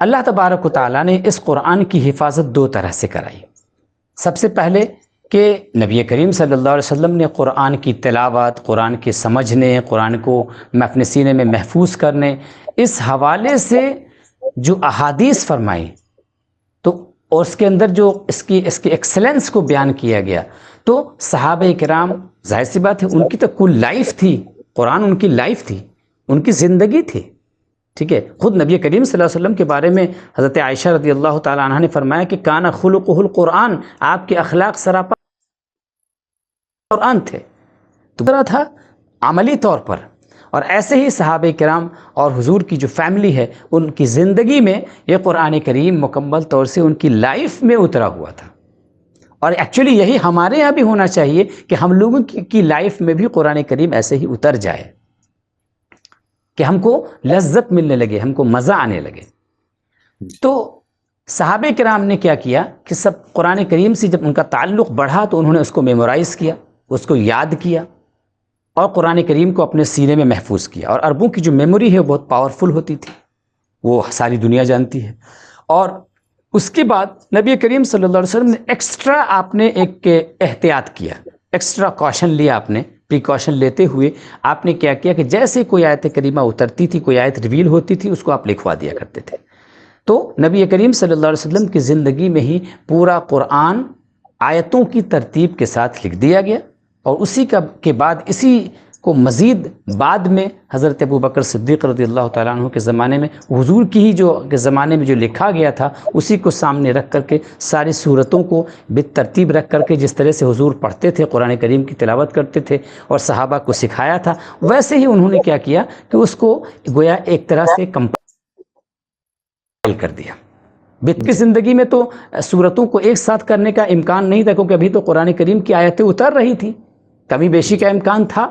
اللہ تبارک و تعالیٰ نے اس قرآن کی حفاظت دو طرح سے کرائی۔ سب سے پہلے کہ نبی کریم صلی اللہ علیہ وسلم نے قرآن کی تلاوت، قرآن کے سمجھنے، قرآن کو اپنے سینے میں محفوظ کرنے، اس حوالے سے جو احادیث فرمائی تو اور اس کے اندر جو اس کی ایکسلنس کو بیان کیا گیا، تو صحابہ کرام ظاہر سی بات ہے ان کی تو کل لائف تھی، قرآن ان کی لائف تھی، ان کی زندگی تھی، ٹھیک ہے۔ خود نبی کریم صلی اللہ علیہ وسلم کے بارے میں حضرت عائشہ رضی اللہ تعالیٰ عنہ نے فرمایا کہ کان خلقہ القرآن، آپ کے اخلاق سراپا قرآن تھے، تو طرح تھا عملی طور پر۔ اور ایسے ہی صحابہ کرام اور حضور کی جو فیملی ہے ان کی زندگی میں یہ قرآن کریم مکمل طور سے ان کی لائف میں اترا ہوا تھا۔ اور ایکچولی یہی ہمارے یہاں بھی ہونا چاہیے کہ ہم لوگوں کی لائف میں بھی قرآن کریم ایسے ہی اتر جائے کہ ہم کو لذت ملنے لگے، ہم کو مزہ آنے لگے۔ تو صحابہ کرام نے کیا کیا کہ سب قرآن کریم سے جب ان کا تعلق بڑھا تو انہوں نے اس کو میمورائز کیا، اس کو یاد کیا اور قرآن کریم کو اپنے سینے میں محفوظ کیا۔ اور عربوں کی جو میموری ہے وہ بہت پاورفل ہوتی تھی، وہ ساری دنیا جانتی ہے۔ اور اس کے بعد نبی کریم صلی اللہ علیہ وسلم نے ایکسٹرا آپ نے ایک احتیاط کیا، ایکسٹرا کوشن لیا، آپ نے پریکاشن لیتے ہوئے آپ نے کیا کیا کہ جیسے کوئی آیت کریمہ اترتی تھی، کوئی آیت ریویل ہوتی تھی، اس کو آپ لکھوا دیا کرتے تھے۔ تو نبی کریم صلی اللہ علیہ وسلم کی زندگی میں ہی پورا قرآن آیتوں کی ترتیب کے ساتھ لکھ دیا گیا، اور اسی کے بعد اسی کو مزید بعد میں حضرت ابوبکر صدیق رضی اللہ تعالیٰ عنہ کے زمانے میں حضور کی ہی جو زمانے میں جو لکھا گیا تھا اسی کو سامنے رکھ کر کے ساری صورتوں کو بالترتیب رکھ کر کے جس طرح سے حضور پڑھتے تھے، قرآن کریم کی تلاوت کرتے تھے اور صحابہ کو سکھایا تھا، ویسے ہی انہوں نے کیا کیا کہ اس کو گویا ایک طرح سے کمپائل کر دیا۔ کی زندگی میں تو صورتوں کو ایک ساتھ کرنے کا امکان نہیں تھا، کیونکہ ابھی تو قرآن کریم کی آیتیں اتر رہی تھیں، کمی بیشی کا امکان تھا،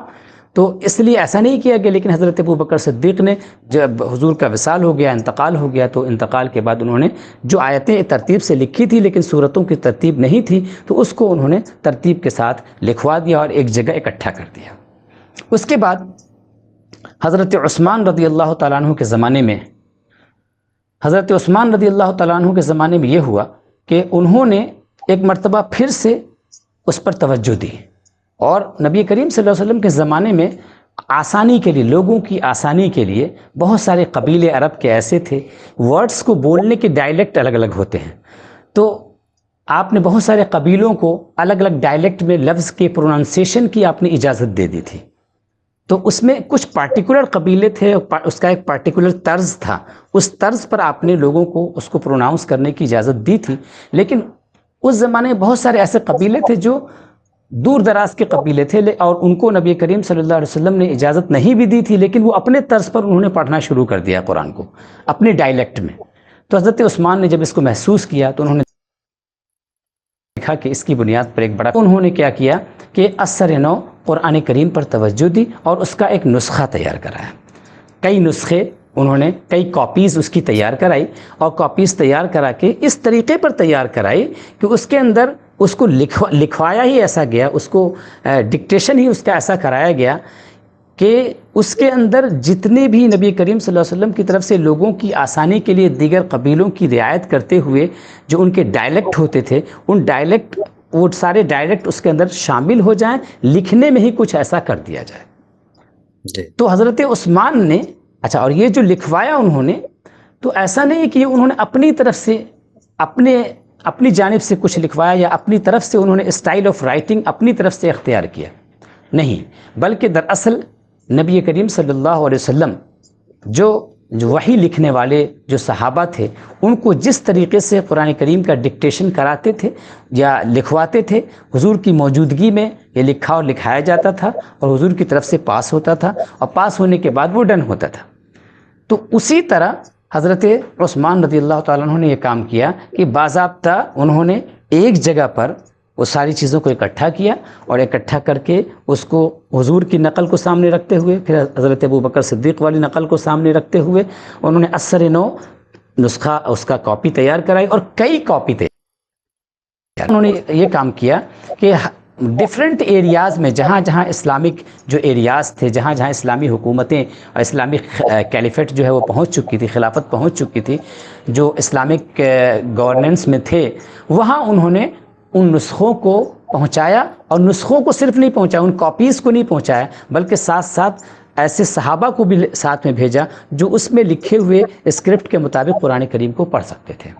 تو اس لیے ایسا نہیں کیا گیا۔ لیکن حضرت ابوبکر صدیق نے جب حضور کا وصال ہو گیا، انتقال ہو گیا، تو انتقال کے بعد انہوں نے جو آیتیں ترتیب سے لکھی تھی لیکن صورتوں کی ترتیب نہیں تھی، تو اس کو انہوں نے ترتیب کے ساتھ لکھوا دیا اور ایک جگہ اکٹھا کر دیا۔ اس کے بعد حضرت عثمان رضی اللہ تعالیٰ عنہ کے زمانے میں کے زمانے میں یہ ہوا کہ انہوں نے ایک مرتبہ پھر سے اس پر توجہ دی، اور نبی کریم صلی اللہ علیہ وسلم کے زمانے میں آسانی کے لیے، لوگوں کی آسانی کے لیے بہت سارے قبیلے عرب کے ایسے تھے، ورڈز کو بولنے کے ڈائلیکٹ الگ الگ ہوتے ہیں، تو آپ نے بہت سارے قبیلوں کو الگ الگ ڈائلیکٹ میں لفظ کے پروننسیشن کی آپ نے اجازت دے دی تھی۔ تو اس میں کچھ پارٹیکولر قبیلے تھے، اس کا ایک پارٹیکولر طرز تھا، اس طرز پر آپ نے لوگوں کو اس کو پروناؤنس کرنے کی اجازت دی تھی۔ لیکن اس زمانے میں بہت سارے ایسے قبیلے تھے جو دور دراز کے قبیلے تھے، اور ان کو نبی کریم صلی اللہ علیہ وسلم نے اجازت نہیں بھی دی تھی، لیکن وہ اپنے طرز پر انہوں نے پڑھنا شروع کر دیا قرآن کو اپنے ڈائلیکٹ میں۔ تو حضرت عثمان نے جب اس کو محسوس کیا تو انہوں نے دیکھا کہ اس کی بنیاد پر ایک بڑا، انہوں نے کیا کیا کہ اثر نو قرآن کریم پر توجہ دی اور اس کا ایک نسخہ تیار کرایا۔ کئی نسخے انہوں نے، کئی کاپیز اس کی تیار کرائی، اور کاپیز تیار کرا کے اس طریقے پر تیار کرائی کہ اس کے اندر اس کو لکھوایا ہی ایسا گیا، اس کو ڈکٹیشن ہی اس کا ایسا کرایا گیا کہ اس کے اندر جتنے بھی نبی کریم صلی اللہ علیہ وسلم کی طرف سے لوگوں کی آسانی کے لیے دیگر قبیلوں کی رعایت کرتے ہوئے جو ان کے ڈائلیکٹ ہوتے تھے، ان ڈائلیکٹ، وہ سارے ڈائلیکٹ اس کے اندر شامل ہو جائیں، لکھنے میں ہی کچھ ایسا کر دیا جائے۔ تو حضرت عثمان نے، اچھا، اور یہ جو لکھوایا انہوں نے، تو ایسا نہیں کہ انہوں نے اپنی طرف سے اپنی جانب سے کچھ لکھوایا یا اپنی طرف سے انہوں نے اسٹائل آف رائٹنگ اپنی طرف سے اختیار کیا، نہیں، بلکہ دراصل نبی کریم صلی اللہ علیہ وسلم جو وحی لکھنے والے جو صحابہ تھے، ان کو جس طریقے سے قرآن کریم کا ڈکٹیشن کراتے تھے یا لکھواتے تھے، حضور کی موجودگی میں یہ لکھا اور لکھایا جاتا تھا، اور حضور کی طرف سے پاس ہوتا تھا، اور پاس ہونے کے بعد وہ ڈن ہوتا تھا۔ تو اسی طرح حضرت عثمان رضی اللہ تعالیٰ عنہ نے یہ کام کیا کہ باضابطہ انہوں نے ایک جگہ پر وہ ساری چیزوں کو اکٹھا کیا، اور اکٹھا کر کے اس کو حضور کی نقل کو سامنے رکھتے ہوئے، پھر حضرت ابوبکر صدیق والی نقل کو سامنے رکھتے ہوئے انہوں نے اثر نو نسخہ، اس کا کاپی تیار کرائی، اور کئی کاپی تیار۔ انہوں نے یہ کام کیا کہ ڈفرینٹ ایریاز میں جہاں جہاں اسلامک جو ایریاز تھے، جہاں جہاں اسلامی حکومتیں اور اسلامک کیلیفیٹ جو ہے وہ پہنچ چکی تھی، خلافت پہنچ چکی تھی، جو اسلامک گورننس میں تھے، وہاں انہوں نے ان نسخوں کو پہنچایا، اور نسخوں کو صرف نہیں پہنچایا، ان کاپیز کو نہیں پہنچایا، بلکہ ساتھ ساتھ ایسے صحابہ کو بھی ساتھ میں بھیجا جو اس میں لکھے ہوئے اسکرپٹ کے مطابق قرآن کریم کو پڑھ سکتے تھے۔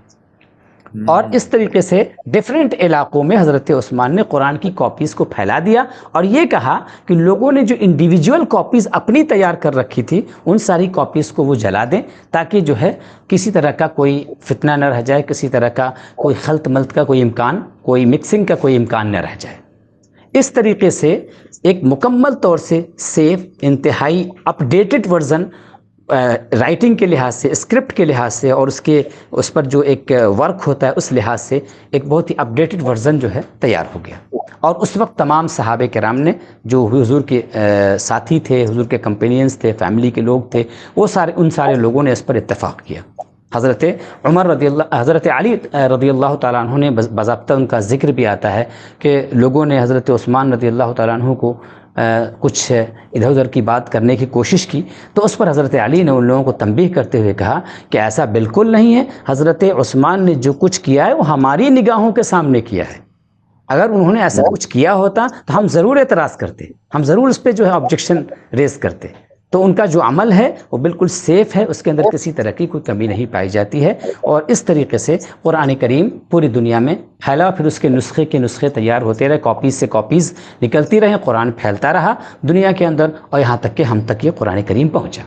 اور اس طریقے سے ڈیفرنٹ علاقوں میں حضرت عثمان نے قرآن کی کاپیز کو پھیلا دیا، اور یہ کہا کہ لوگوں نے جو انڈیویجول کاپیز اپنی تیار کر رکھی تھی ان ساری کاپیز کو وہ جلا دیں، تاکہ جو ہے کسی طرح کا کوئی فتنہ نہ رہ جائے، کسی طرح کا کوئی خلط ملط کا کوئی امکان، کوئی مکسنگ کا کوئی امکان نہ رہ جائے۔ اس طریقے سے ایک مکمل طور سے سیف، انتہائی اپ ڈیٹڈ ورژن رائٹنگ کے لحاظ سے، اسکرپٹ کے لحاظ سے، اور اس پر جو ایک ورک ہوتا ہے اس لحاظ سے ایک بہت ہی اپڈیٹڈ ورژن جو ہے تیار ہو گیا۔ اور اس وقت تمام صحابہ کرام نے جو حضور کے ساتھی تھے، حضور کے کمپینینز تھے، فیملی کے لوگ تھے، وہ ان سارے لوگوں نے اس پر اتفاق کیا۔ حضرت علی رضی اللہ تعالیٰ عنہ نے باضابطہ ان کا ذکر بھی آتا ہے کہ لوگوں نے حضرت عثمان رضی اللہ تعالیٰ عنہ کو کچھ ادھر ادھر کی بات کرنے کی کوشش کی، تو اس پر حضرت علی نے ان لوگوں کو تنبیہ کرتے ہوئے کہا کہ ایسا بالکل نہیں ہے، حضرت عثمان نے جو کچھ کیا ہے وہ ہماری نگاہوں کے سامنے کیا ہے، اگر انہوں نے ایسا کچھ کیا ہوتا تو ہم ضرور اعتراض کرتے، ہم ضرور اس پہ جو ہے آبجیکشن ریز کرتے۔ تو ان کا جو عمل ہے وہ بالکل سیف ہے، اس کے اندر کسی طرح کی کوئی کمی نہیں پائی جاتی ہے، اور اس طریقے سے قرآن کریم پوری دنیا میں پھیلا، پھر اس کے نسخے تیار ہوتے رہے، کاپیز سے کاپیز نکلتی رہیں، قرآن پھیلتا رہا دنیا کے اندر، اور یہاں تک کہ ہم تک یہ قرآن کریم پہنچا۔